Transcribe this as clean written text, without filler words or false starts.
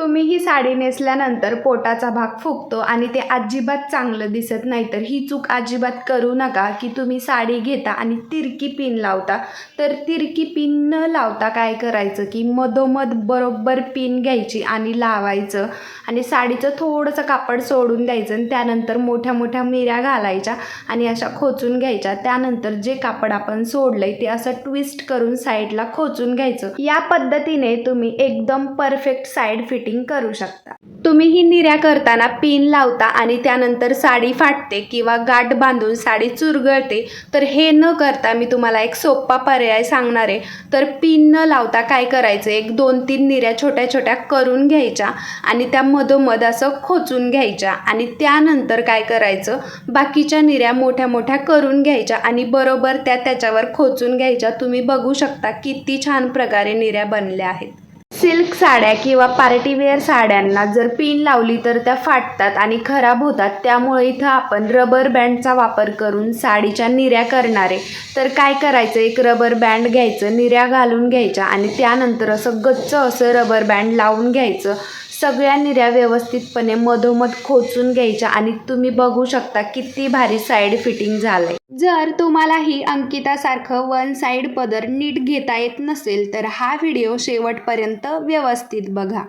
तुम्ही ही साडी नेसल्यानंतर पोटाचा भाग फुगतो आणि ते अजिबात चांगलं दिसत नाही। तर ही चूक अजिबात करू नका की तुम्ही साडी घेता आणि तिरकी पिन लावता। तर तिरकी पिन न लावता काय करायचं की मधोमध बरोबर पिन घ्यायची आणि लावायचं आणि साडीचं थोडंसं कापड सोडून द्यायचं आणि त्यानंतर मोठ्या मोठ्या मिऱ्या घालायच्या आणि अशा खोचून घ्यायच्या। त्यानंतर जे कापड आपण सोडलंय ते असं ट्विस्ट करून साईडला खोचून घ्यायचं। या पद्धतीने तुम्ही एकदम परफेक्ट साईड फिटिंग करू शकता। तुम्ही ही निऱ्या करताना पिन लावता आणि त्यानंतर साडी फाटते किंवा गाठ बांधून साडी चुरगळते, तर हे न करता मी तुम्हाला एक सोपा पर्याय सांगणार आहे। तर पिन न लावता काय करायचं, एक 2-3 निऱ्या छोट्या छोट्या करून घ्यायच्या आणि त्या मधोमध असं खोचून घ्यायच्या आणि त्यानंतर काय करायचं, बाकीच्या निऱ्या मोठ्या मोठ्या करून घ्यायच्या आणि बरोबर त्याच्यावर खोचून घ्यायच्या। तुम्ही बघू शकता किती छान प्रकारे निऱ्या बनल्या आहेत। सिल्क साड्या किंवा पार्टीवेअर साड्यांना जर पिन लावली तर त्या फाटतात आणि खराब होतात। त्यामुळे इथं आपण रबर बँडचा वापर करून साडीच्या निऱ्या करणार आहे। तर काय करायचं, एक रबर बँड घ्यायचं, निऱ्या घालून घ्यायच्या आणि त्यानंतर असं गच्च असं रबर बँड लावून घ्यायचं। सगळ्या निऱ्या व्यवस्थितपणे मधोमध खोचून घ्यायच्या आणि तुम्ही बघू शकता किती भारी साईड फिटिंग झालंय। जर तुम्हालाही अंकितासारखं वन साईड पदर नीट घेता येत नसेल तर हा व्हिडिओ शेवटपर्यंत व्यवस्थित बघा।